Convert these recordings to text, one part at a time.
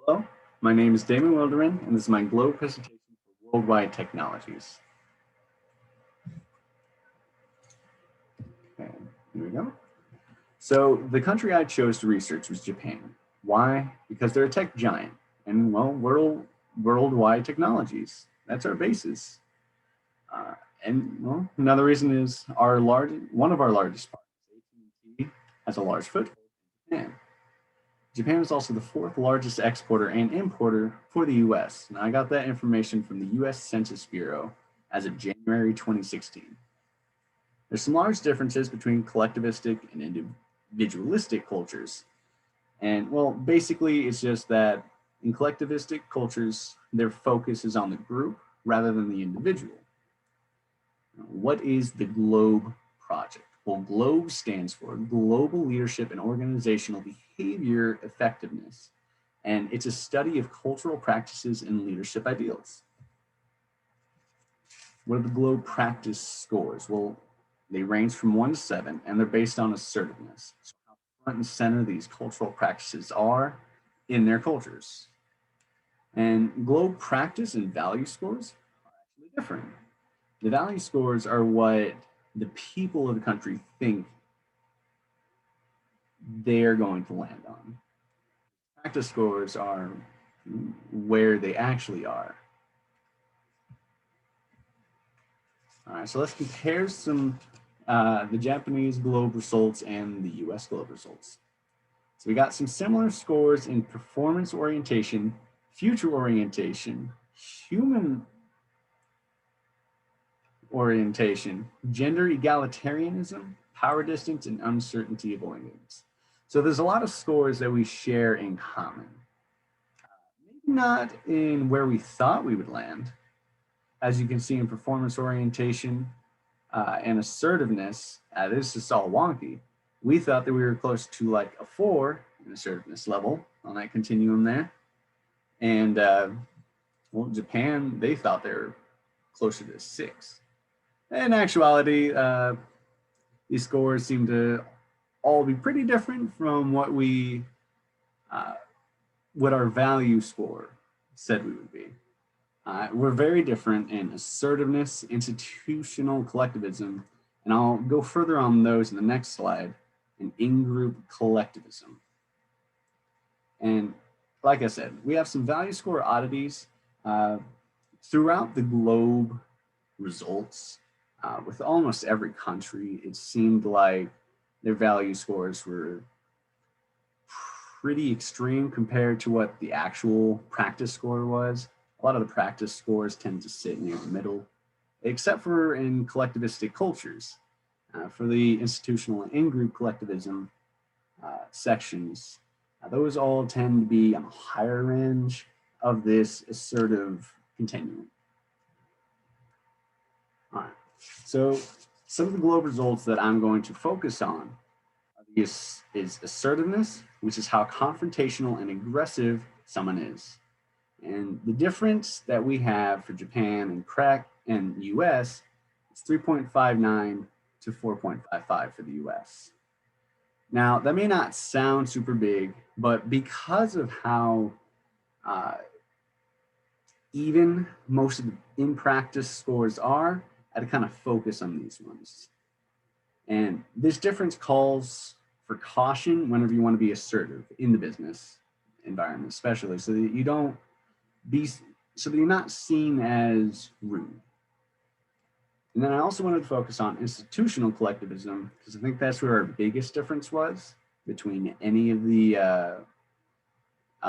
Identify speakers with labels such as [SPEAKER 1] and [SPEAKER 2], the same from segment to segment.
[SPEAKER 1] Hello, my name is Damon Wilderman, and this is my Globe presentation for Worldwide Technologies. Okay, here we go. So the country I chose to research was Japan. Why? Because they're a tech giant, and well, worldwide technologies. That's our basis. Uh, and well, another reason is one of our largest partners, AT&T, has a large foothold in Japan. Japan is also the fourth largest exporter and importer for the US. And I got that information from the US Census Bureau as of January 2016. There's some large differences between collectivistic and individualistic cultures. And well, basically, it's just that in collectivistic cultures, their focus is on the group rather than the individual. What is the GLOBE project? Well, GLOBE stands for Global Leadership and Organizational Behavior Effectiveness, and it's a study of cultural practices and leadership ideals. What are the GLOBE practice scores? Well, they range from 1 to 7, and they're based on assertiveness. So how front and center these cultural practices are in their cultures. And GLOBE practice and value scores are actually different. The value scores are what the people of the country think they're going to land on. Practice scores are where they actually are. All right, so let's compare the Japanese GLOBE results and the US GLOBE results. So we got some similar scores in performance orientation, future orientation, human orientation, gender egalitarianism, power distance, and uncertainty avoidance. So there's a lot of scores that we share in common. Maybe not in where we thought we would land. As you can see in performance orientation and assertiveness, this is all wonky. We thought that we were close to like a 4 in assertiveness level on that continuum there. And well, Japan, they thought they were closer to 6. In actuality, these scores seem to all be pretty different from what our value score said we would be. We're very different in assertiveness, institutional collectivism, and I'll go further on those in the next slide, and in-group collectivism. And like I said, we have some value score oddities throughout the GLOBE results. With almost every country, it seemed like their value scores were pretty extreme compared to what the actual practice score was. A lot of the practice scores tend to sit near the middle, except for in collectivistic cultures. For the institutional and in-group collectivism sections, those all tend to be on a higher range of this assertive continuum. All right. So some of the GLOBE results that I'm going to focus on is assertiveness, which is how confrontational and aggressive someone is. And the difference that we have for Japan and US is 3.59 to 4.55 for the US. Now, that may not sound super big, but because of how even most of the in-practice scores are, I had to kind of focus on these ones. And this difference calls for caution whenever you want to be assertive in the business environment, especially so that you're not seen as rude. And then I also wanted to focus on institutional collectivism because I think that's where our biggest difference was between any of the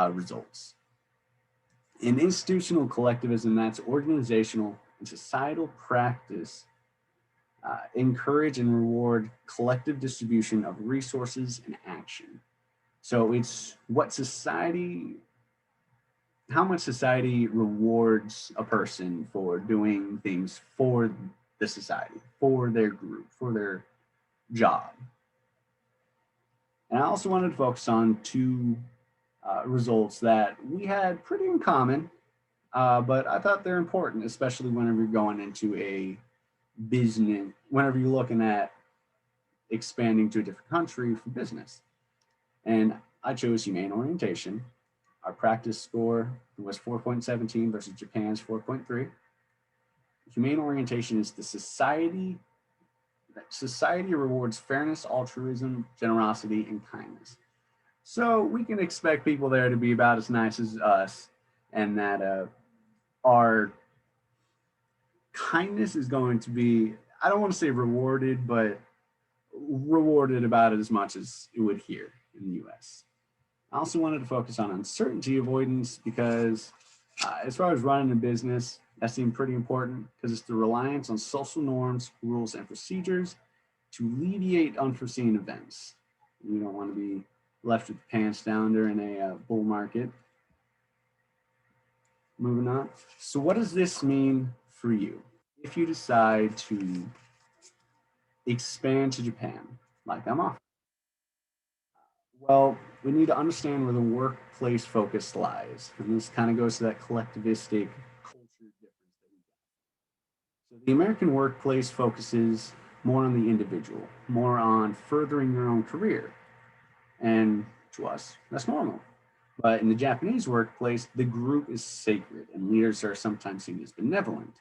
[SPEAKER 1] results. In institutional collectivism, that's organizational and societal practice encourage and reward collective distribution of resources and action. So it's how much society rewards a person for doing things for the society, for their group, for their job. And I also wanted to focus on 2 results that we had pretty in common, but I thought they're important, especially whenever you're going into a business, whenever you're looking at expanding to a different country for business. And I chose humane orientation. Our practice score was 4.17 versus Japan's 4.3. Humane orientation is the society that society rewards fairness, altruism, generosity, and kindness. So we can expect people there to be about as nice as us, and that our kindness is going to be, I don't want to say rewarded, but rewarded about as much as it would here in the US. I also wanted to focus on uncertainty avoidance because, as far as running a business, that seemed pretty important because it's the reliance on social norms, rules, and procedures to alleviate unforeseen events. You don't want to be left with the pants down during a bull market. Moving on. So, what does this mean for you? If you decide to expand to Japan, like I'm off, well, we need to understand where the workplace focus lies. And this kind of goes to that collectivistic culture difference that we got. So, the American workplace focuses more on the individual, more on furthering your own career. And to us, that's normal. But in the Japanese workplace, the group is sacred and leaders are sometimes seen as benevolent.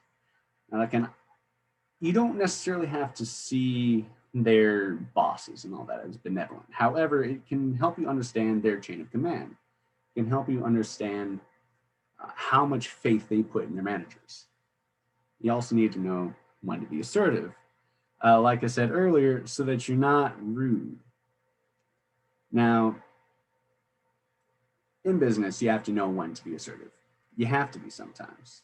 [SPEAKER 1] Now, like you don't necessarily have to see their bosses and all that as benevolent. However, it can help you understand their chain of command. It can help you understand how much faith they put in their managers. You also need to know when to be assertive. Like I said earlier, so that you're not rude. Now, in business, you have to know when to be assertive. You have to be sometimes.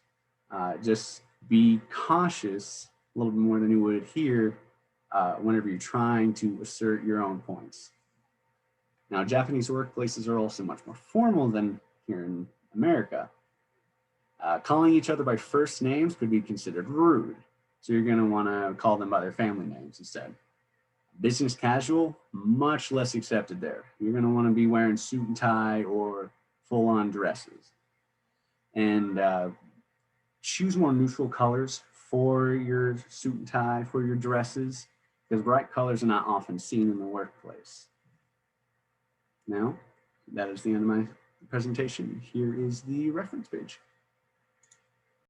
[SPEAKER 1] Just be cautious a little bit more than you would here whenever you're trying to assert your own points. Now, Japanese workplaces are also much more formal than here in America. Calling each other by first names could be considered rude. So you're going to want to call them by their family names instead. Business casual, much less accepted there. You're going to want to be wearing suit and tie or full on dresses. And choose more neutral colors for your suit and tie, for your dresses, because bright colors are not often seen in the workplace. Now, that is the end of my presentation. Here is the reference page.